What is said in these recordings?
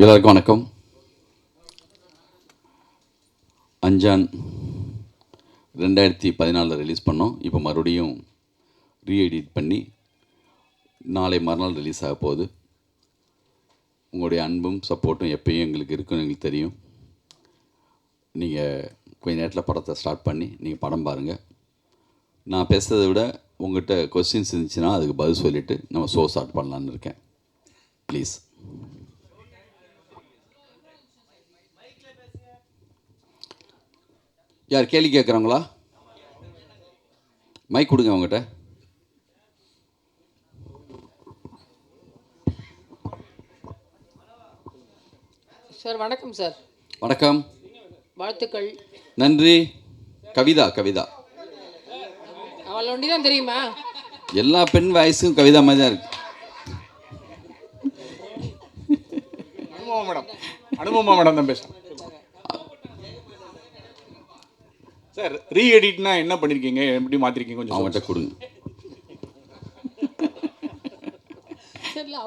எல்லாருக்கும் வணக்கம். அஞ்சான் 2014 ரிலீஸ் பண்ணோம். இப்போ மறுபடியும் ரீஎடிட் பண்ணி நாளை மறுநாள் ரிலீஸ் ஆக போகுது. உங்களுடைய அன்பும் சப்போர்ட்டும் எப்பயும் எங்களுக்கு இருக்குன்னு எங்களுக்கு தெரியும். நீங்கள் கொஞ்ச நேரத்தில் படத்தை ஸ்டார்ட் பண்ணி நீங்கள் படம் பாருங்கள். நான் பேசுகிறத விட உங்கள்கிட்ட கொஸ்டின்ஸ் இருந்துச்சுன்னா அதுக்கு பதில் சொல்லிவிட்டு நம்ம ஷோ ஸ்டார்ட் பண்ணலான்னு இருக்கேன். ப்ளீஸ். யார் கேள்வி கேட்குறாங்களா? மைக் கொடுங்க அவங்ககிட்ட. சார் வணக்கம் சார். வணக்கம். வாழ்த்துக்கள். நன்றி. கவிதா கவிதா அவள் ஒண்டி தான் தெரியுமா? எல்லா பெண் வாய்ஸும் கவிதா மாதிரி தான் இருக்கு. அனுபவமா மேடம் தான் பேசுகிறேன் சார். ரீஎடிட்னா என்ன பண்ணியிருக்கீங்க, எப்படி மாற்றிருக்கீங்க கொஞ்சம் அவங்ககிட்ட கொடுங்க. சார் இல்லை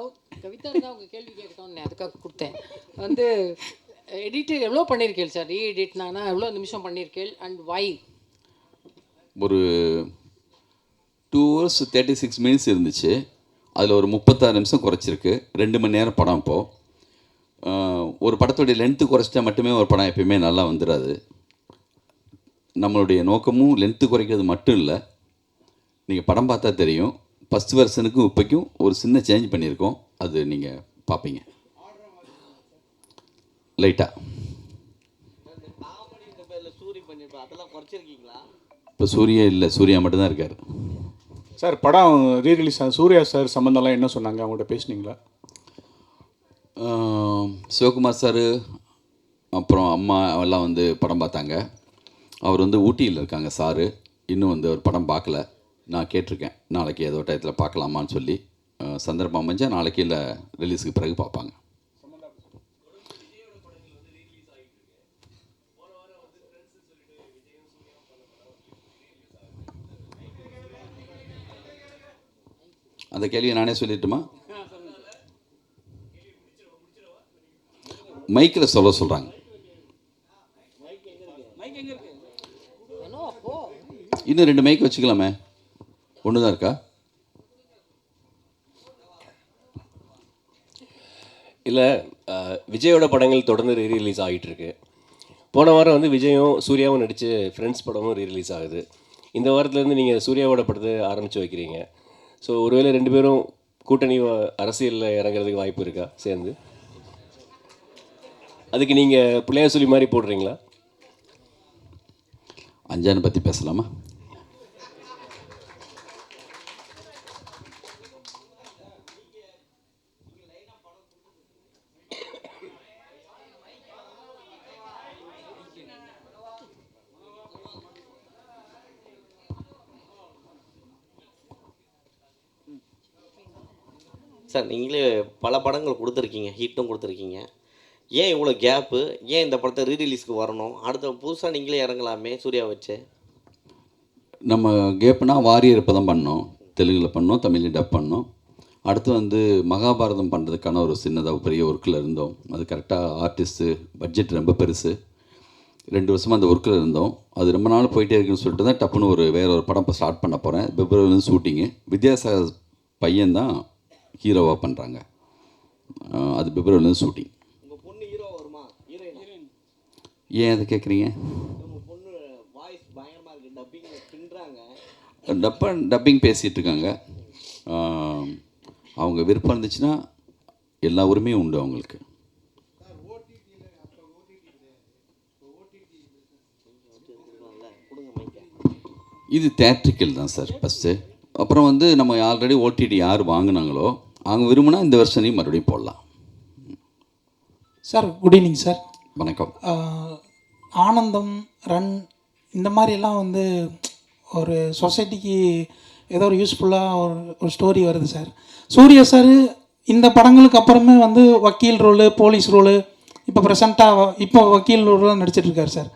கவிதா இருந்தால் அவங்க கேள்வி கேட்கணும்னு அதுக்காக கொடுத்தேன். வந்து எடிட்டர் எவ்வளோ பண்ணியிருக்கேள் சார்? ரீஎடிட்னா எவ்வளோ நிமிஷம் பண்ணியிருக்கேள் அண்ட் வை? ஒரு 2 hours 36 minutes இருந்துச்சு. அதில் ஒரு 36 நிமிஷம் குறைச்சிருக்கு. 2 மணி நேரம் படம். இப்போது ஒரு படத்துடைய லென்த்து குறைச்சிட்டா மட்டுமே ஒரு படம் எப்பயுமே நல்லா வந்துடாது. நம்மளுடைய நோக்கமும் லென்த்து குறைக்கிறது மட்டும் இல்லை. நீங்கள் படம் பார்த்தா தெரியும், ஃபஸ்ட் வெர்ஷனுக்கும் இப்போக்கும் ஒரு சின்ன சேஞ்ச் பண்ணியிருக்கோம். அது நீங்கள் பார்ப்பீங்க லைட்டாக. இப்போ சூர்யா இல்லை, சூர்யா மட்டும்தான் இருக்கார் சார். படம் ரீரிலீஸ் சூர்யா சார் சம்மந்தம்லாம் என்ன சொன்னாங்க, அவங்கள்ட்ட பேசுனீங்களா? சிவகுமார் சார் அப்புறம் அம்மா எல்லாம் வந்து படம் பார்த்தாங்க. அவர் வந்து ஊட்டியில் இருக்காங்க சாரு. இன்னும் வந்து அவர் படம் பார்க்கல. நான் கேட்டிருக்கேன் நாளைக்கு ஏதோ டயத்தில் பார்க்கலாமான்னு சொல்லி. சந்தர்ப்பம் அமைஞ்சால் நாளைக்கு இல்லை ரிலீஸுக்கு பிறகு பார்ப்பாங்க. அந்த கேள்வியை நானே சொல்லிட்டுமா? மைக்கில் சொல்ல சொல்கிறாங்க. இன்னும் 2 மைக் வச்சுக்கலாமே. ஒன்று தான் இருக்கா? இல்லை, விஜயோட படங்கள் தொடர்ந்து ரீரிலீஸ் ஆகிட்டுருக்கு. போன வாரம் வந்து விஜயும் சூர்யாவும் நடித்து ஃப்ரெண்ட்ஸ் படமும் ரீரிலீஸ் ஆகுது. இந்த வாரத்துலேருந்து நீங்கள் சூர்யாவோட படத்தை ஆரம்பித்து வைக்கிறீங்க. ஸோ ஒருவேளை 2 பேரும் கூட்டணி அரசியலில் இறங்குறதுக்கு வாய்ப்பு இருக்கா சேர்ந்து? அதுக்கு நீங்கள் பிள்ளையார் சொல்லி மாதிரி போடுறீங்களா? அஞ்சானை பற்றி பேசலாமா? சார், நீங்களே பல படங்கள் கொடுத்துருக்கீங்க, ஹிட்டும் கொடுத்துருக்கீங்க. ஏன் இவ்வளோ கேப்பு? ஏன் இந்த படத்தை ரீரிலீஸ்க்கு வரணும்? அடுத்த புதுசாக நீங்களே இறங்கலாமே சூர்யா வச்சு. நம்ம கேப்புனா வாரியர் இப்போ தான் பண்ணோம். தெலுங்கில் பண்ணோம், தமிழில் டப் பண்ணோம். அடுத்து வந்து மகாபாரதம் பண்ணுறதுக்கான ஒரு சின்னதாக பெரிய ஒர்க்கில் இருந்தோம். அது கரெக்டாக ஆர்டிஸ்ட்டு பட்ஜெட் ரொம்ப பெருசு. 2 வருஷமாக அந்த ஒர்க்கில் இருந்தோம். அது ரொம்ப நாள் போயிட்டே இருக்குன்னு சொல்லிட்டு தான் டப்புன்னு வேறு ஒரு படம் இப்போ ஸ்டார்ட் பண்ண போகிறேன். பிப்ரவரிலேருந்து ஷூட்டிங்கு. வித்யாசாகர் பையன்தான் ஹீரோவாக பண்ணுறாங்க. அது பிப்ரவரிலேருந்து ஷூட்டிங். உங்கள் பொண்ணு ஹீரோ வருமா? ஹீரோயின்? ஏன் அதை கேட்குறீங்க? உங்கள் பொண்ணு வாய்ஸ் பயங்கரமாக இருக்குது, டப்பிங் பின்னுறாங்க. டப்பிங் பேசிகிட்டு இருக்காங்க. அவங்க விருப்பம் இருந்துச்சுன்னா எல்லா உரிமையும் உண்டு அவங்களுக்கு. இது தேட்ரிக்கல் தான் சார் ஃபஸ்ட்டு. அப்புறம் வந்து நம்ம ஆல்ரெடி ஓடிடி யார் வாங்கினாங்களோ அவங்க விரும்பினா இந்த வருஷனையும் மறுபடியும் போடலாம். Sir good evening sir. வணக்கம். ஆனந்தம் ரன் இந்த மாதிரியெல்லாம் வந்து ஒரு சொசைட்டிக்கு ஏதோ ஒரு யூஸ்ஃபுல்லாக ஒரு ஸ்டோரி வருது சார். சூர்யா சார் இந்த படங்களுக்கு அப்புறமே வந்து வக்கீல் ரோலு, போலீஸ் ரோலு, இப்போ ப்ரெசண்ட்டாக இப்போ வக்கீல் ரோலாம் நடிச்சிட்ருக்கார் சார்.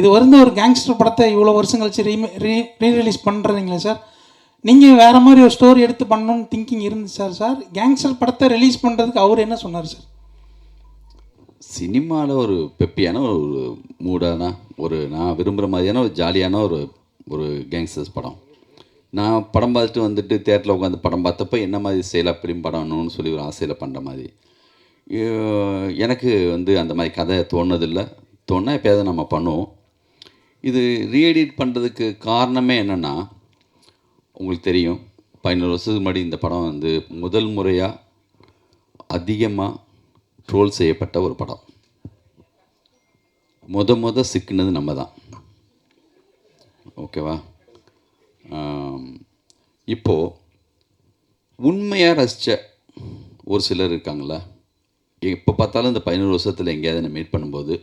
இது வந்து ஒரு கேங்ஸ்டர் படத்தை இவ்வளோ வருஷம் கழிச்சு ரீரிலீஸ் பண்ணுறீங்களே சார். நீங்கள் வேறு மாதிரி ஒரு ஸ்டோரி எடுத்து பண்ணணும்னு திங்கிங் இருந்துச்சு சார். கேங்ஸ்டர் படத்தை ரிலீஸ் பண்ணுறதுக்கு அவர் என்ன சொன்னார் சார்? சினிமாவில் ஒரு பெப்பியான ஒரு மூடான ஒரு நான் விரும்புகிற மாதிரியான ஒரு ஜாலியான ஒரு ஒரு கேங்ஸ்டர்ஸ் படம். நான் படம் பார்த்துட்டு வந்துட்டு தேட்டரில் உட்காந்து படம் பார்த்தப்போ என்ன மாதிரி ஸ்டைலாக ஃபிலிம் படம்னு சொல்லி ஒரு ஆசையில் பண்ணுற மாதிரி. எனக்கு வந்து அந்த மாதிரி கதை தோணுதில்லை. தோணுனா எப்போயாவது நம்ம பண்ணுவோம். இது ரீஎடிட் பண்ணுறதுக்கு காரணமே என்னென்னா, உங்களுக்கு தெரியும் 15 வருஷத்துக்கு முன்னாடி இந்த படம் வந்து முதல் முறையாக அதிகமாக ட்ரோல் செய்யப்பட்ட ஒரு படம். சிக்கினது நம்ம தான். ஓகேவா? இப்போது உண்மையாக ரசித்த ஒரு சிலர் இருக்காங்களா, எப்போ பார்த்தாலும் இந்த 15 வருஷத்தில் எங்கேயாவது என்னை மீட் பண்ணும்போது,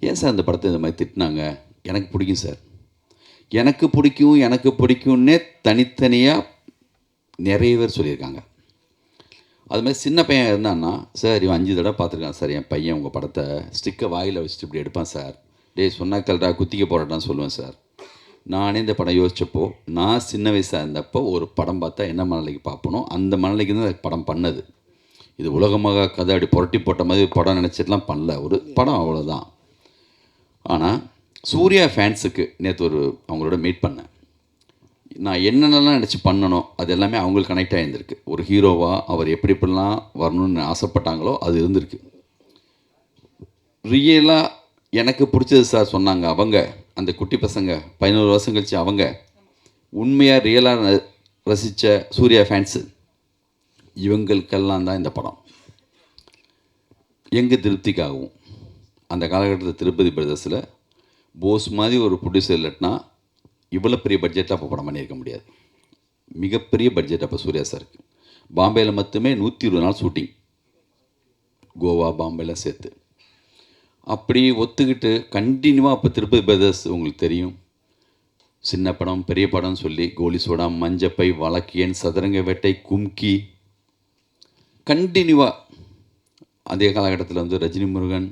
ஏன் சார் இந்த படத்தை இந்த மாதிரி திட்டினாங்க, எனக்கு பிடிக்கும் சார், எனக்கு பிடிக்கும்னே தனித்தனியாக நிறைய பேர் சொல்லியிருக்காங்க. அதுமாதிரி சின்ன பையன் இருந்தான்னா, சார் இவன் 5 தடவை பார்த்துருக்கான் சார் என் பையன் உங்கள் படத்தை, ஸ்டிக்கை வாயில் வச்சுட்டு இப்படி எடுப்பான் சார், டேய் சொன்னா கல்டா குத்திக்க போராட்டான்னு சொல்லுவேன் சார். நானே இந்த படம் யோசித்தப்போ, நான் சின்ன வயசாக இருந்தப்போ ஒரு படம் பார்த்தா என்ன மனநிலைக்கு பார்ப்பனோ அந்த மனநிலைக்கு தான் அந்த படம் பண்ணது. இது உலகமாக கதை அப்படி புரட்டி போட்ட மாதிரி படம் நினச்சிட்டுலாம் பண்ணல, ஒரு படம் அவ்வளோதான். ஆனால் சூர்யா ஃபேன்ஸுக்கு நேற்று அவங்களோட மீட் பண்ணேன். நான் என்னென்னலாம் நினச்சி பண்ணணும் அது எல்லாமே அவங்களுக்கு கனெக்ட் ஆகியிருந்திருக்கு. ஒரு ஹீரோவாக அவர் எப்படிலாம் வரணும்னு ஆசைப்பட்டாங்களோ அது இருந்திருக்கு. ரியலாக எனக்கு பிடிச்சது சார் சொன்னாங்க அவங்க, அந்த குட்டி பசங்க 11 வருஷம் கழிச்சு அவங்க உண்மையாக ரியலாக ரசித்த சூர்யா ஃபேன்ஸு இவங்களுக்கெல்லாம் தான் இந்த படம். எங்கள் திருப்திக்காகவும் அந்த காலகட்டத்தில் திருப்பதி பிரதர்ஸில் போஸ் மாதிரி ஒரு ப்ரொடியூசர் இல்லைன்னா இவ்வளோ பெரிய பட்ஜெட்டாக அப்போ படம் பண்ணியிருக்க முடியாது. மிகப்பெரிய பட்ஜெட் அப்போ சூர்யா சாருக்கு. பாம்பேயில் மட்டுமே 120 நாள் ஷூட்டிங், கோவா பாம்பேலாம் சேர்த்து. அப்படி ஒத்துக்கிட்டு கண்டினியூவாக அப்போ திருப்பதி பிரதர்ஸ் உங்களுக்கு தெரியும், சின்ன படம் பெரிய படம்னு சொல்லி கோலி சோடா, மஞ்சப்பை, வழக்கியன், சதுரங்க வேட்டை, கும்கி, கண்டினியூவாக அதே காலகட்டத்தில் வந்து ரஜினி முருகன்,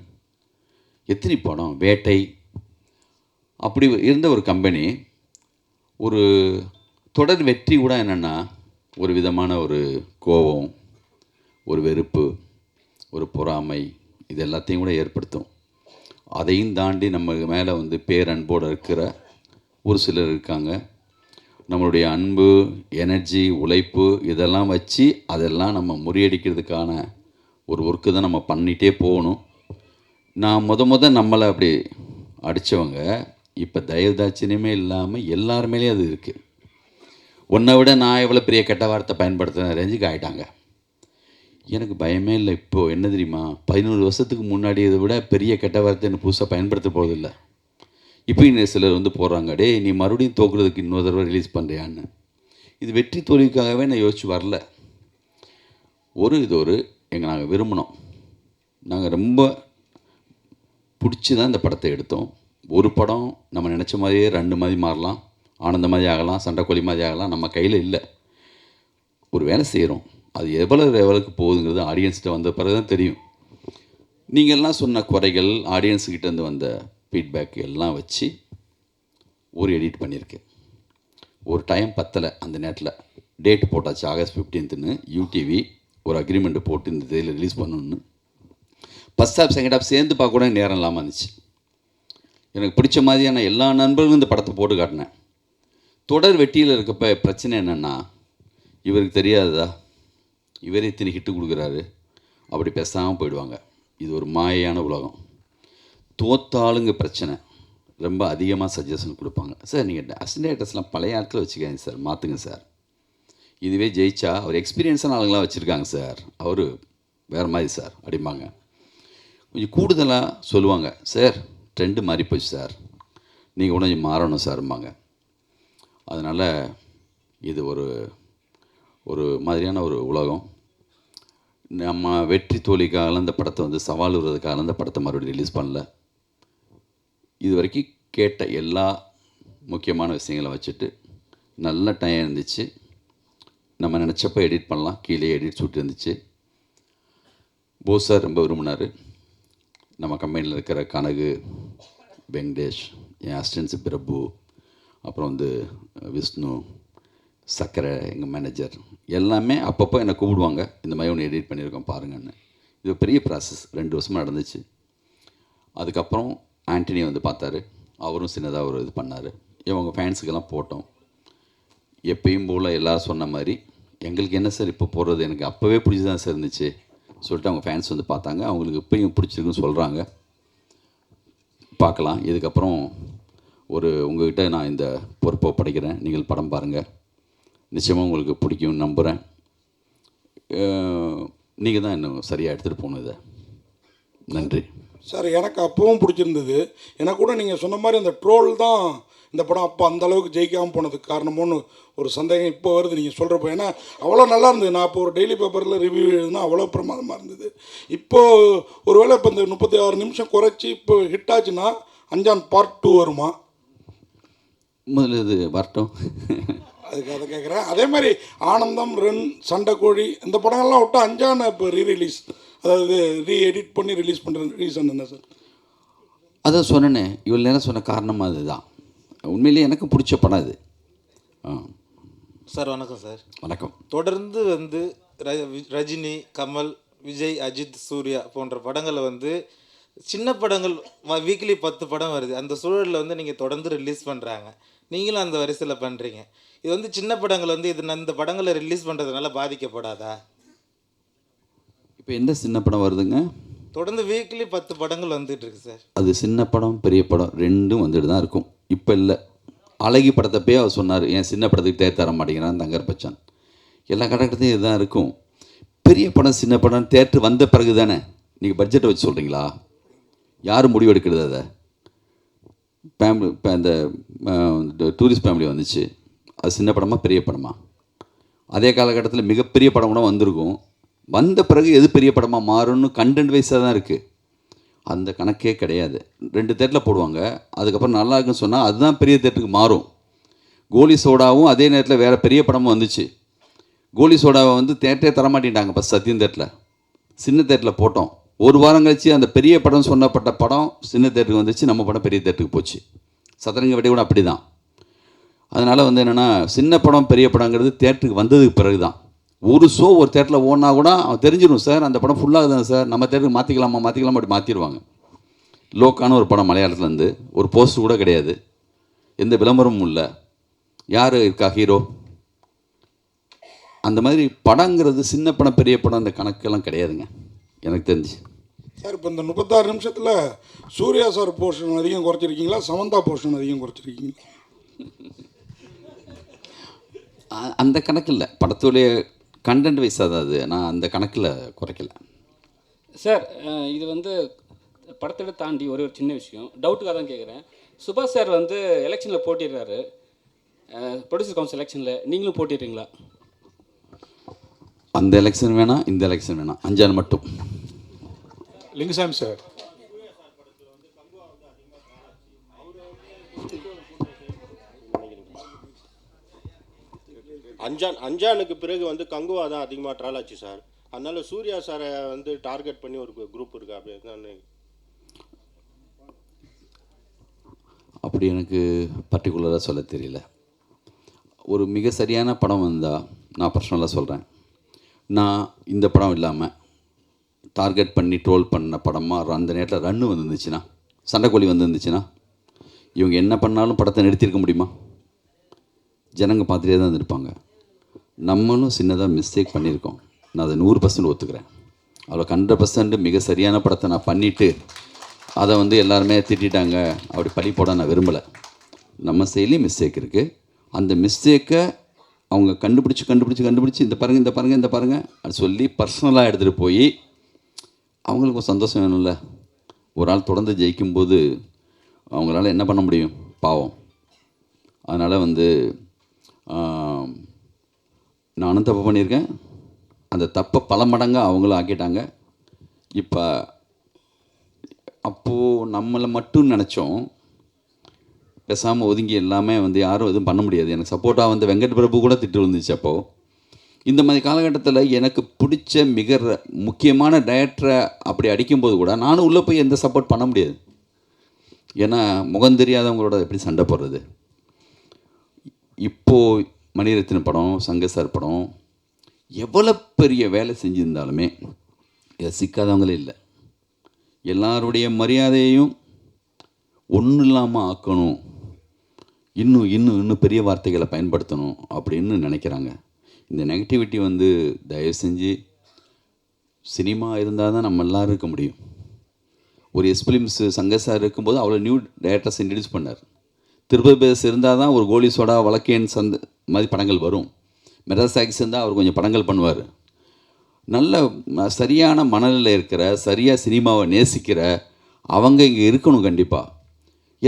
எத்தனை படம், வேட்டை, அப்படி இருந்த ஒரு கம்பெனி ஒரு தொடர் வெற்றி கூட என்னென்னா ஒரு விதமான ஒரு கோபம், ஒரு வெறுப்பு, ஒரு பொறாமை, இது எல்லாத்தையும் கூட ஏற்படுத்தும். அதையும் தாண்டி நம்ம மேலே வந்து பேரன்போடு இருக்கிற ஒரு சிலர் இருக்காங்க. நம்மளுடைய அன்பு, எனர்ஜி, உழைப்பு இதெல்லாம் வச்சு அதெல்லாம் நம்ம முறியடிக்கிறதுக்கான ஒரு ஒர்க்கு தான் நம்ம பண்ணிகிட்டே போகணும். நான் நம்மளை அப்படி அடித்தவங்க இப்போ தயவுதாட்சியமே இல்லாமல் எல்லாருமேலேயும் அது இருக்குது. உன்னை விட நான் எவ்வளோ பெரிய கெட்ட வார்த்தை பயன்படுத்துகிற ரேஞ்சுக்கு ஆகிட்டாங்க. எனக்கு பயமே இல்லை. இப்போது என்ன தெரியுமா, 11 வருஷத்துக்கு முன்னாடி இதை விட பெரிய கெட்ட வார்த்தை என்ன புதுசாக பயன்படுத்த போவதில்லை. இப்போ இன்னும் சிலர் வந்து போடுறாங்க, டே நீ மறுபடியும் தோக்குறதுக்கு இன்னொரு தடவை ரிலீஸ் பண்ணுறியான்னு. இது வெற்றி தோல்விக்காகவே நான் யோசிச்சு வரல. இது நாங்கள் விரும்பினோம், நாங்கள் ரொம்ப பிடிச்சி தான் இந்த படத்தை எடுத்தோம். ஒரு படம் நம்ம நினச்ச மாதிரியே 2 மாதிரி மாறலாம், ஆனந்த மாதிரி ஆகலாம், சண்டைக்கோழி மாதிரி ஆகலாம், நம்ம கையில் இல்லை. ஒரு வேலை செய்கிறோம், அது எவ்வளோ லெவலுக்கு போகுதுங்கிறது ஆடியன்ஸ்கிட்ட வந்த பிறகு தான் தெரியும். நீங்கள்லாம் சொன்ன குறைகள், ஆடியன்ஸுக்கிட்டேருந்து வந்த ஃபீட்பேக் எல்லாம் வச்சு ஒரு எடிட் பண்ணியிருக்கேன். ஒரு டைம் பத்தலை, அந்த நேரத்தில் டேட் போட்டாச்சு ஆகஸ்ட் 15ன்னு யூடிவி ஒரு அக்ரிமெண்ட்டு போட்டு இந்த தேதியில் ரிலீஸ் பண்ணணுன்னு. ஃபஸ்ட் ஹாஃப் செகண்ட் ஹாஃப் சேர்ந்து பார்க்க கூட நேரம் இல்லாமல் இருந்துச்சு. எனக்கு பிடிச்ச மாதிரியான எல்லா நண்பர்களும் இந்த படத்தை போட்டு காட்டினேன். தொடர் வெட்டியில் இருக்கப்போ பிரச்சனை என்னென்னா, இவருக்கு தெரியாததா, இவரே இத்தனை ஹிட்டு கொடுக்குறாரு, அப்படி பேசாமல் போயிடுவாங்க. இது ஒரு மாயான உலகம். தோத்தாளுங்க பிரச்சனை ரொம்ப அதிகமாக சஜஷன் கொடுப்பாங்க. சார் நீங்கள் அசிஸ்டன்ட் டைரக்டர்ஸ்லாம் பழைய ஆட்களை வச்சுக்காங்க சார், மாற்றுங்க சார். இதுவே ஜெயிச்சா அவர் எக்ஸ்பீரியன்ஸான ஆளுங்களாம் வச்சுருக்காங்க சார், அவர் வேறு மாதிரி சார் அப்படிம்பாங்க. கொஞ்சம் கூடுதலாக சொல்லுவாங்க, சார் ட்ரெண்டு மாறி போச்சு சார், நீங்கள் கூட கொஞ்சம் மாறணும் சார்ம்பாங்க. அதனால் இது ஒரு மாதிரியான ஒரு உலகம். நம்ம வெற்றி தோல்விக்காக இந்த படத்தை வந்து சவால் விடுறதுக்காக இந்த படத்தை மறுபடியும் ரிலீஸ் பண்ணல. இது வரைக்கும் கேட்ட எல்லா முக்கியமான விஷயங்களை வச்சுட்டு நல்ல டைம் இருந்துச்சு. நம்ம நினச்சப்போ எடிட் பண்ணலாம், கீழே எடிட் ஷூட் இருந்துச்சு. போஸ் சார் ரொம்ப விரும்பினார். நம்ம கம்பெனியில் இருக்கிற கனகு, வெங்கடேஷ், என் அசிஸ்டன்ஸு பிரபு, அப்புறம் வந்து விஷ்ணு, சக்கரை எங்கள் மேனேஜர் எல்லாமே அப்பப்போ என்னை கூப்பிடுவாங்க, இந்த மாதிரி ஒன்று எடிட் பண்ணியிருக்கோம் பாருங்கன்னு. இது பெரிய ப்ராசஸ் 2 வருஷமாக நடந்துச்சு. அதுக்கப்புறம் ஆண்டனி வந்து பார்த்தாரு, அவரும் சின்னதாக ஒரு இது பண்ணார். இவங்க ஃபேன்ஸுக்கெல்லாம் போட்டோம். எப்பயும் போல் எல்லோரும் சொன்ன மாதிரி எங்களுக்கு என்ன சார் இப்போ போடுறது, எனக்கு அப்போவே பிடிச்சி தான் சார் இருந்துச்சு சொல்லிட்டு அவங்க ஃபேன்ஸ் வந்து பார்த்தாங்க. அவங்களுக்கு இப்போயும் பிடிச்சிருக்குன்னு சொல்கிறாங்க. பார்க்கலாம். இதுக்கப்புறம் உங்கள்கிட்ட நான் இந்த பொறுப்பை படைக்கிறேன். நீங்கள் படம் பாருங்கள், நிச்சயமாக உங்களுக்கு பிடிக்கும்னு நம்புகிறேன். நீங்கள் தான் இன்னும் சரியாக எடுத்துகிட்டு போகணும் இதை. நன்றி சார். எனக்கு அப்பவும் பிடிச்சிருந்தது. எனக்கு கூட நீங்கள் சொன்ன மாதிரி அந்த ட்ரோல் தான் இந்த படம் அப்போ அந்த அளவுக்கு ஜெயிக்காமல் போனதுக்கு காரணமோன்னு ஒரு சந்தேகம் இப்போ வருது நீங்கள் சொல்கிறப்போ. ஏன்னா அவ்வளோ நல்லா இருந்தது. நான் இப்போ ஒரு டெய்லி பேப்பரில் ரிவ்யூ எழுதுனா அவ்வளோ பிரமாதமாக இருந்தது. இப்போது ஒருவேளை இப்போ இந்த 36 நிமிஷம் குறைச்சி இப்போ ஹிட் ஆச்சுன்னா அஞ்சான் பார்ட் 2 வருமா? முதல்ல இது வரட்டும். அதுக்கு அதை கேட்குறேன். அதே மாதிரி ஆனந்தம், ரன், சண்டைக்கோழி இந்த படங்கள்லாம் விட்டு அஞ்சான இப்போ ரீரிலீஸ், அதாவது எடிட் பண்ணி ரிலீஸ் பண்ணுற ரீசன் என்ன சார்? அதான் சொன்னேனே, இவ்வளோ நேரம் சொன்ன காரணமாக அதுதான். உண்மையிலேயே எனக்கு பிடிச்ச படம் இது. சார் வணக்கம் சார். வணக்கம். தொடர்ந்து வந்து ரஜினி, கமல், விஜய், அஜித், சூர்யா போன்ற படங்களை வந்து சின்ன படங்கள் வீக்லி 10 படம் வருது. அந்த சூழலில் வந்து நீங்கள் தொடர்ந்து ரிலீஸ் பண்ணுறாங்க, நீங்களும் அந்த வரிசையில் பண்ணுறீங்க. இது வந்து சின்ன படங்கள் வந்து இந்த படங்களை ரிலீஸ் பண்ணுறதுனால பாதிக்கப்படாதா? இப்போ எந்த சின்ன படம் வருதுங்க? தொடர்ந்து வீக்லி 10 படங்கள் வந்துட்டு இருக்கு சார். அது சின்ன படம் பெரிய படம் ரெண்டும் வந்துட்டு தான் இருக்கும். இப்போ இல்லை, அழகி படத்தப்பே அவர் சொன்னார், என் சின்ன படத்துக்கு தேர் தர மாட்டேங்கிறான் தங்கர் பச்சான். எல்லா கட்டத்தையும் இதுதான் இருக்கும். பெரிய படம் சின்ன படம் தேட்டர் வந்த பிறகு தானே. நீங்கள் பட்ஜெட்டை வச்சு சொல்கிறீங்களா? யார் முடிவு எடுக்கிறது? அதை ஃபேமிலி இப்போ அந்த டூரிஸ்ட் ஃபேமிலி வந்துச்சு, அது சின்ன படமா பெரிய படமா? அதே காலகட்டத்தில் மிகப்பெரிய படம் கூட வந்திருக்கும். வந்த பிறகு எது பெரிய படமாக மாறும்னு கண்டென்ட் வைஸாக தான் இருக்குது. அந்த கணக்கே கிடையாது. 2 தேட்டரில் போடுவாங்க, அதுக்கப்புறம் நல்லா இருக்குன்னு சொன்னால் அதுதான் பெரிய தேட்டருக்கு மாறும். கோலி சோடாவும் அதே நேரத்தில் வேறு பெரிய படமும் வந்துச்சு. கோலி சோடாவை வந்து தேட்டரே தரமாட்டேன்ட்டாங்க. இப்போ சத்யம் தேட்டரில் சின்ன தேட்டரில் போட்டோம். ஒரு வாரம் கழிச்சு அந்த பெரிய படம் சொன்னப்பட்ட படம் சின்ன தேட்டருக்கு வந்துச்சு, நம்ம படம் பெரிய தேட்டருக்கு போச்சு. சதுரங்க வெடி கூட அப்படி தான். அதனால் வந்து என்னென்னா, சின்ன படம் பெரிய படங்கிறது தேட்டருக்கு வந்ததுக்கு பிறகு தான். ஒரு ஷோ ஒரு தேட்டரில் ஓடினா கூட அவன் தெரிஞ்சிடும், சார் அந்த படம் ஃபுல்லாக தான் சார், நம்ம தேட்டருக்கு மாற்றிக்கலாமா அப்படி மாற்றிடுவாங்க. லோக்கான ஒரு படம் மலையாளத்துலேருந்து ஒரு போஸ்டர் கூட கிடையாது, எந்த விளம்பரமும் இல்லை, யார் இருக்கா ஹீரோ. அந்த மாதிரி படங்கிறது சின்ன படம் பெரிய படம் அந்த கணக்கெல்லாம் கிடையாதுங்க எனக்கு தெரிஞ்சு. சார் இப்போ இந்த 36 நிமிஷத்தில் சூர்யா சார் போர்ஷன் அதிகம் குறைச்சிருக்கீங்களா, சமந்தா போர்ஷன் அதிகம் குறைச்சிருக்கீங்களா? அந்த கணக்கு இல்லை, படத்துடைய கண்டென்ட் வைஸாக தான் அது. நான் அந்த கணக்கில் குறைக்கல சார். இது வந்து படத்தை தாண்டி ஒரு சின்ன விஷயம் டவுட்டுக்காக தான் கேட்குறேன். சுபாஷ் சார் வந்து எலெக்ஷனில் போட்டிடுறாரு, ப்ரொடியூசர் கவுன்சில் எலெக்ஷனில் நீங்களும் போட்டிடுறீங்களா? அந்த எலெக்ஷன் வேணாம், இந்த எலெக்ஷன் வேணாம், அஞ்சான் மட்டும். லிங்குசாமி சார், அஞ்சானுக்கு பிறகு வந்து கங்குவா தான் அதிகமாக ட்ரால் ஆச்சு சார். அதனால சூர்யா சாரை வந்து டார்கெட் பண்ணி ஒரு குரூப் இருக்கா அப்படின்னு? அப்படி எனக்கு பர்டிகுலராக சொல்ல தெரியல. ஒரு மிக சரியான படம் வந்தால் நான் பர்சனலாக சொல்கிறேன், நான் இந்த படம் இல்லாமல் டார்கெட் பண்ணி ட்ரோல் பண்ண படமாக அந்த நேரத்தில் ரன்னு வந்துருந்துச்சுன்னா, சண்டைக்கோழி வந்துருந்துச்சுன்னா, இவங்க என்ன பண்ணாலும் படத்தை நிறுத்தியிருக்க முடியுமா? ஜனங்க பார்த்துட்டே தான் இருப்பாங்க. நம்மளும் சின்னதாக மிஸ்டேக் பண்ணியிருக்கோம், நான் அதை 100% ஒத்துக்கிறேன். அவ்வளோ 100% மிக சரியான படத்தை நான் பண்ணிவிட்டு அதை வந்து எல்லாருமே திட்டாங்க அப்படி பழி போட நான் விரும்பலை. நம்ம சைட்லேயும் மிஸ்டேக் இருக்குது. அந்த மிஸ்டேக்கை அவங்க கண்டுபிடிச்சி இந்த பாருங்கள் அது சொல்லி பர்சனலாக எடுத்துகிட்டு போய் அவங்களுக்கு ஒரு சந்தோஷம் வேணும்ல. ஒரு ஆள் தொடர்ந்து ஜெயிக்கும்போது அவங்களால என்ன பண்ண முடியும், பாவம். அதனால் வந்து நானும் தப்பு பண்ணியிருக்கேன், அந்த தப்பை பல மடங்காக அவங்களும் ஆக்கிட்டாங்க. இப்போ அப்போது நம்மளை மட்டும் நினச்சோம், பேசாமல் ஒதுங்கி எல்லாமே வந்து யாரும் எதுவும் பண்ண முடியாது. எனக்கு சப்போர்ட்டாக வந்து வெங்கட் பிரபு கூட திட்டு வந்துச்சு. அப்போது இந்த மாதிரி காலகட்டத்தில் எனக்கு பிடிச்ச மிக முக்கியமான டைரக்டரை அப்படி அடிக்கும்போது கூட நானும் உள்ளே போய் எந்த சப்போர்ட் பண்ண முடியாது. ஏன்னா முகம் தெரியாதவங்களோட எப்படி சண்டை போடுறது. இப்போது மணிரத்னம் படம், சங்கர் சார் படம் எவ்வளோ பெரிய வேலை செஞ்சுருந்தாலுமே இதை சிக்காதவங்களே இல்லை. எல்லாருடைய மரியாதையையும் ஒன்றும் இல்லாமல் ஆக்கணும், இன்னும் இன்னும் இன்னும் பெரிய வார்த்தைகளை பயன்படுத்தணும் அப்படின்னு நினைக்கிறாங்க. இந்த நெகட்டிவிட்டி வந்து தயவு செஞ்சு சினிமா இருந்தால் தான் நம்ம எல்லோரும் இருக்க முடியும். ஒரு எஸ்பிலிம்ஸ் சங்கர் சார் இருக்கும்போது அவ்வளோ நியூ டேரக்டர்ஸ் இன்ட்ரடியூஸ் பண்ணார். திருப்பதி பேஸ் இருந்தால் தான் ஒரு கோலி சோடா வழக்கேன் மாதிரி படங்கள் வரும். மெட்ராஸ் ஆக்ஸ் இருந்தால் அவர் கொஞ்சம் படங்கள் பண்ணுவார். நல்ல சரியான மனநிலையில் இருக்கிற, சரியாக சினிமாவை நேசிக்கிற அவங்க இங்கே இருக்கணும் கண்டிப்பாக.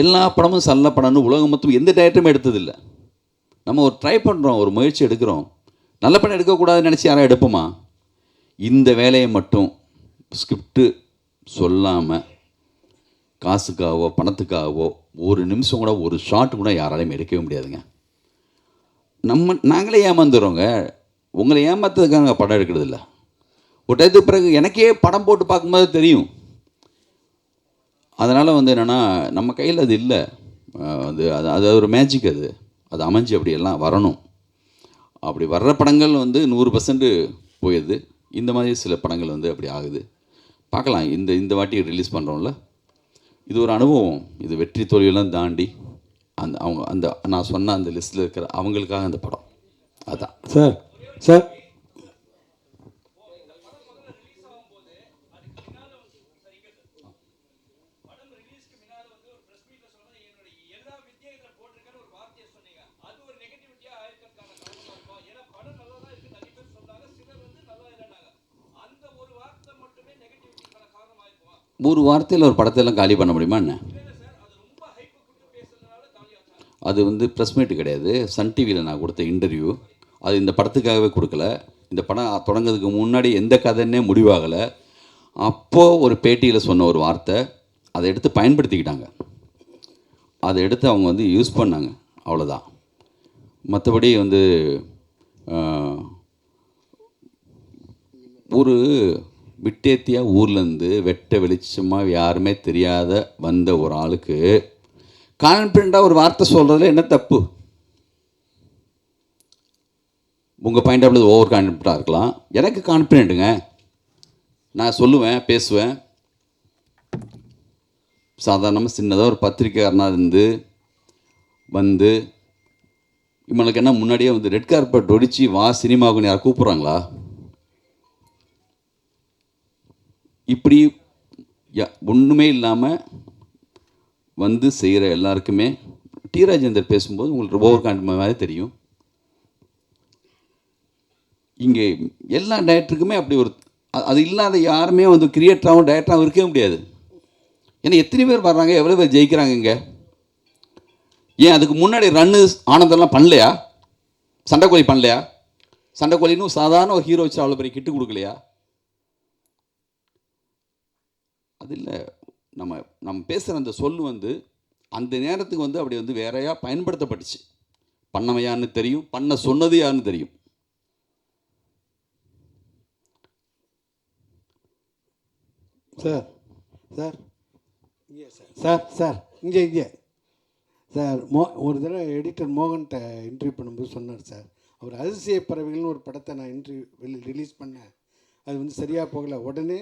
எல்லா படமும் நல்ல படம்னு உலகம் மொத்தம் எந்த டேரக்டருமே எடுத்ததில்லை. நம்ம ஒரு ட்ரை பண்ணுறோம், ஒரு முயற்சி எடுக்கிறோம். நல்ல படம் எடுக்கக்கூடாதுன்னு நினச்சி யாரும் எடுப்போமா? இந்த வேலையை மட்டும் ஸ்கிரிப்டு சொல்லாமல் காசுக்காகவோ பணத்துக்காகவோ ஒரு நிமிஷம் கூட ஒரு ஷாட் கூட யாராலையும் எடுக்கவே முடியாதுங்க. நாங்களே ஏமாந்துடுறோங்க. உங்களை ஏமாத்துறதுக்காக படம் எடுக்கிறது இல்லை. ஒரு டயத்துக்கு பிறகு எனக்கே படம் போட்டு பார்க்கும்போது தெரியும். அதனால் வந்து என்னென்னா நம்ம கையில் அது இல்லை. அது ஒரு மேஜிக். அது அமைஞ்சு அப்படி எல்லாம் வரணும். அப்படி வர்ற படங்கள் வந்து 100% போயிடுது. இந்த மாதிரி சில படங்கள் வந்து அப்படி ஆகுது. பார்க்கலாம். இந்த வாட்டி ரிலீஸ் பண்ணுறோம்ல, இது ஒரு அனுபவம். இது வெற்றி தோல்வியெல்லாம் தாண்டி அந்த நான் சொன்ன அந்த லிஸ்ட்டில் இருக்கிற அவங்களுக்காக அந்த படம் அதான். சார் ஒரு வார்த்தையில் ஒரு படத்தையெல்லாம் காலி பண்ண முடியுமா என்ன? அது வந்து ப்ரெஸ் மீட்டு கிடையாது. சன் டிவியில் நான் கொடுத்த இன்டர்வியூ. அது இந்த படத்துக்காகவே கொடுக்கல. இந்த படம் தொடங்கிறதுக்கு முன்னாடி எந்த கதைன்னே முடிவாகலை. அப்போது ஒரு பேட்டியில் சொன்ன ஒரு வார்த்தை, அதை எடுத்து பயன்படுத்திக்கிட்டாங்க. அதை எடுத்து அவங்க வந்து யூஸ் பண்ணாங்க, அவ்வளோதான். மற்றபடி வந்து ஒரு விட்டேத்தியாக ஊர்லேருந்து வெட்ட வெளிச்சமாக யாருமே தெரியாத வந்த ஒரு ஆளுக்கு கான்ஃபிடண்ட்டாக ஒரு வார்த்தை சொல்கிறதுல என்ன தப்பு? உங்கள் பாயிண்ட் ஆஃப் ஓவர் கான்ஃபிடண்ட்டாக இருக்கலாம். எனக்கு கான்ஃபிடென்ட்டுங்க. நான் சொல்லுவேன், பேசுவேன். சாதாரணமாக சின்னதாக ஒரு பத்திரிக்கைக்காரனாக இருந்து வந்து இவனுக்கு என்ன முன்னாடியே வந்து ரெட் கார்பெட் ஒடிச்சு வா சினிமாவுக்குன்னு யார் கூப்பிட்றாங்களா? இப்படி ஒன்றுமே இல்லாமல் வந்து செய்கிற எல்லாருக்குமே டி ராஜேந்தர் பேசும்போது உங்களுக்கு ஓவர் கான்ஃபிடன்ட் மாதிரி தெரியும். இங்கே எல்லா டைரக்டருக்குமே அப்படி ஒரு அது இல்லாத யாருமே வந்து கிரியேட்டராகவும் டைரக்டராகவும் இருக்கவே முடியாது. ஏன்னா எத்தனை பேர் வர்றாங்க, எவ்வளோ பேர் ஜெயிக்கிறாங்க இங்கே? ஏன் அதுக்கு முன்னாடி ரன்னு ஆனந்தெல்லாம் பண்ணலையா? சண்டைக்கோழி பண்ணலையா? சண்டைக்கோழின்னு சாதாரண ஒரு ஹீரோ வச்சு அவ்வளோ பெரிய கிட்டு கொடுக்கலையா? அது இல்லை. நம்ம பேசுகிற அந்த சொல் வந்து அந்த நேரத்துக்கு வந்து அப்படி வந்து வேறையா பயன்படுத்தப்பட்டுச்சு. பண்ணவன் யாருன்னு தெரியும், பண்ண சொன்னது யாருன்னு தெரியும். சார் சார் இங்கே சார் இங்கே சார் ஒரு தடவை எடிட்டர் மோகன்கிட்ட இன்டர்வியூ பண்ணும்போது சொன்னார் சார், அவர் அதிசய பறவைகள்னு ஒரு படத்தை நான் ரிலீஸ் பண்ணேன். அது வந்து சரியாக போகலை. உடனே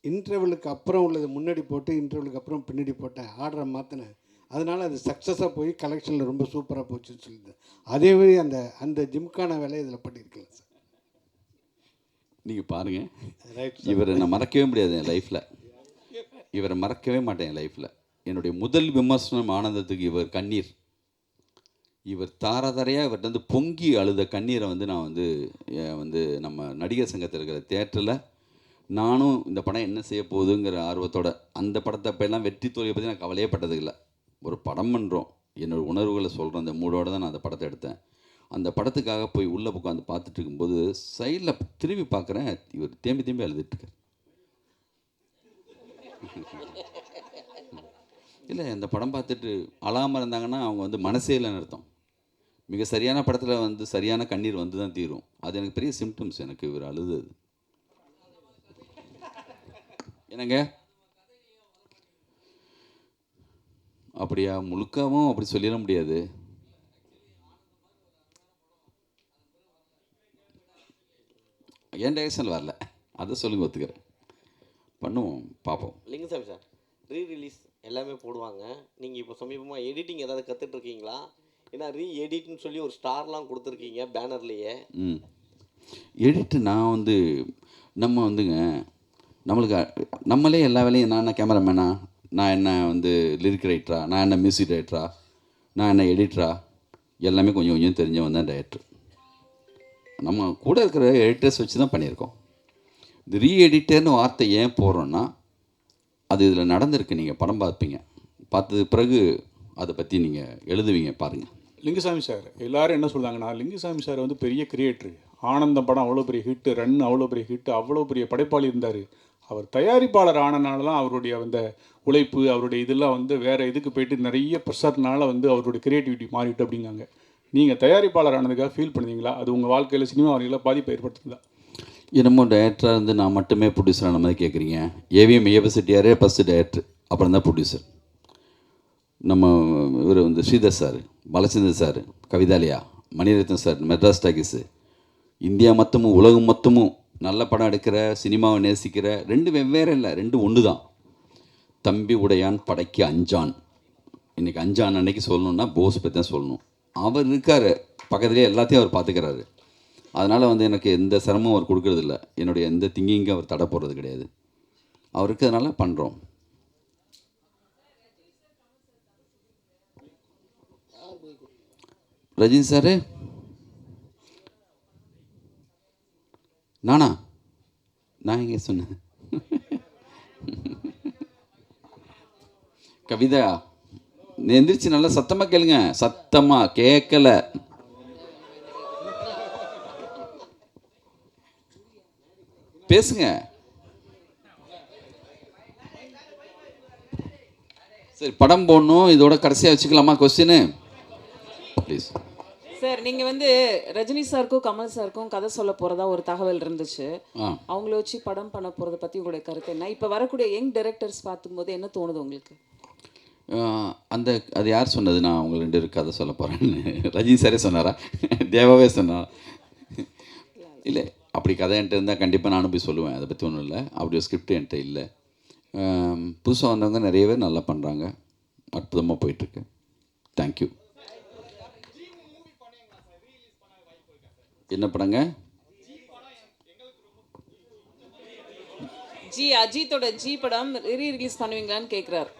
இன்டர்வலுக்கு அப்புறம் உள்ளது முன்னாடி போட்டு இன்டர்வலுக்கு அப்புறம் பின்னாடி போட்டேன், ஆர்டரை மாற்றினேன். அதனால் அது சக்ஸஸாக போய் கலெக்ஷனில் ரொம்ப சூப்பராக போச்சுன்னு சொல்லியிருந்தேன். அதே மாதிரி அந்த ஜிம்கான வேலையை இதில் பண்ணியிருக்கலாம் சார். நீங்கள் பாருங்கள், இவரை நான் மறக்கவே முடியாது என் லைஃப்பில். இவரை மறக்கவே மாட்டேன் என் லைஃப்பில். என்னுடைய முதல் விமர்சனம் ஆனந்தத்துக்கு இவர் கண்ணீர். இவர் தாரதாரையாக இவர்கிட்ட வந்து பொங்கி அழுத கண்ணீரை வந்து நான் வந்து நம்ம நடிகர் சங்கத்தில் இருக்கிற தேட்டரில் நானும் இந்த படம் என்ன செய்ய போகுதுங்கிற ஆர்வத்தோட அந்த படத்தை அப்போல்லாம் வெற்றி தோல்வியை பற்றி நான் கவலையே பட்டதில்லை. ஒரு படம் பண்ணுறோம், என்னோடய உணர்வுகளை சொல்கிறேன், அந்த மூடோடு தான் நான் அந்த படத்தை எடுத்தேன். அந்த படத்துக்காக போய் உள்ளே உட்காந்து பார்த்துட்டு இருக்கும்போது சைடில் திரும்பி பார்க்குறேன், இவர் தேம்பி அழுதுட்டுருக்கார். இல்லை, அந்த படம் பார்த்துட்டு அழாமல் இருந்தாங்கன்னா அவங்க வந்து மனசே இல்லைன்னு அர்த்தம். மிக சரியான படத்தில் வந்து சரியான கண்ணீர் வந்து தான் தீரும். அது எனக்கு பெரிய சிம்டம்ஸ். எனக்கு இவர் அழுது என்னங்க அப்படியா? முழுக்கவும் அப்படி சொல்லிட முடியாது. என் டைரக்ஷனில் வரல, அதை சொல்லுங்க, ஒத்துக்கிறேன். பண்ணுவோம், பார்ப்போம். லிங்குசாமி சார், ரீ-ரிலீஸ் எல்லாமே போடுவாங்க. நீங்கள் இப்போ சமீபமாக எடிட்டிங் ஏதாவது கற்றுட்ருக்கீங்களா? ஏன்னா எடிட்னு சொல்லி ஒரு ஸ்டார்லாம் கொடுத்துருக்கீங்க பேனர்லேயே. எடிட்டு நான் வந்து நம்ம வந்துங்க நம்மளுக்கு நம்மளே எல்லா வேலையும், நான் என்ன கேமராமேனா, நான் என்ன வந்து லிரிக் ரைட்டரா, நான் என்ன மியூசிக் டைரக்டரா, நான் என்ன எடிட்டரா, எல்லாமே கொஞ்சம் கொஞ்சம் தெரிஞ்சவன் தான் டைரக்டர். நம்ம கூட இருக்கிற எடிட்டர்ஸ் வச்சு தான் பண்ணியிருக்கோம். இந்த ரீஎடிட்டர்னு வார்த்தை ஏன் போடுறோன்னா, அது இதில் நடந்திருக்கு. நீங்கள் படம் பார்ப்பீங்க, பார்த்தது பிறகு அதை பற்றி நீங்கள் எழுதுவீங்க, பாருங்கள். லிங்குசாமி சார் எல்லாரும் என்ன சொல்கிறாங்கன்னா, லிங்குசாமி சார் வந்து பெரிய கிரியேட்டரு. ஆனந்தம் படம் அவ்வளோ பெரிய ஹிட்டு, ரன் அவ்வளோ பெரிய ஹிட்டு, அவ்வளோ பெரிய படைப்பாளி இருந்தார். அவர் தயாரிப்பாளர் ஆனனால தான் அவருடைய அந்த உழைப்பு, அவருடைய இதெல்லாம் வந்து வேறு இதுக்கு போயிட்டு நிறைய ப்ரெஷர்னால வந்து அவருடைய கிரியேட்டிவிட்டி மாறிட்டு அப்படிங்காங்க. நீங்கள் தயாரிப்பாளர் ஆனதுக்காக ஃபீல் பண்ணுவீங்களா? அது உங்கள் வாழ்க்கையில் சினிமா வரையில் பாதிப்பை ஏற்படுத்துதா? என்னமோ டைரக்டராக இருந்து நான் மட்டுமே ப்ரொடியூசரான மாதிரி கேட்குறீங்க. ஏவிஎம் ஏபசிட்டியாரே ஃபஸ்ட்டு டைரக்டர், அப்புறம் தான் ப்ரொடியூசர். நம்ம இவர் வந்து Sridhar sir, Balachander sir, Kavithalaya, Mani Ratnam sir, Madras talkies, India மொத்தமும் உலகம் மொத்தமும் நல்ல படம் எடுக்கிற, சினிமாவை நேசிக்கிற, ரெண்டு வெவ்வேறு இல்லை, ரெண்டு ஒன்று தான். தம்பி உடையான் படைக்கு அஞ்சான். இன்றைக்கி அஞ்சான் அன்னைக்கு சொல்லணுன்னா போஸ் பற்றி தான் சொல்லணும். அவர் இருக்கார் பக்கத்துலேயே, எல்லாத்தையும் அவர் பார்த்துக்கிறாரு. அதனால் வந்து எனக்கு எந்த சிரமம் அவர் கொடுக்கறதில்ல. என்னுடைய எந்த திங்கிங்கும் அவர் தடை போடுறது கிடையாது. அவர் இருக்கிறதுனால பண்ணுறோம். ரஜினி சார், நானா? நான் எங்கே சொன்னேன்? கவிதா, நீ எந்திரிச்சு நல்லா சத்தமாக கேளுங்க. சத்தமாக கேட்கல. பேசுங்க. சரி, படம் போடணும், இதோட கடைசியாக வச்சுக்கலாமா கொஸ்டின் ப்ளீஸ்? சார், நீங்கள் வந்து ரஜினி சாருக்கும் கமல் சாருக்கும் கதை சொல்ல போகிறதா ஒரு தகவல் இருந்துச்சு. அவங்கள வச்சு படம் பண்ண போகிறத பற்றி உங்களுடைய கருத்து என்ன? இப்போ வரக்கூடிய யங் டைரக்டர்ஸ் பார்க்கும்போது என்ன தோணுது உங்களுக்கு? அது யார் சொன்னது நான் அவங்க 2 பேருக்கு கதை சொல்ல போகிறேன்னு? ரஜினி சாரே சொன்னாரா? தேவாவே சொன்னாரா? இல்லை, அப்படி கதை என்கிட்ட இருந்தால் கண்டிப்பாக நானும் போய் சொல்லுவேன். அதை பற்றி ஒன்றும் இல்லை. அப்படி ஒரு ஸ்கிரிப்ட் என்கிட்ட இல்லை. புதுசாக வந்தவங்க நிறைய பேர் நல்லா பண்ணுறாங்க, அற்புதமாக போயிட்டுருக்கு. தேங்க்யூ. என்ன படங்க? அஜித்தோட ஜி படம் ரீ ரிலீஸ் பண்ணுவீங்களான்னு கேட்குறாரு.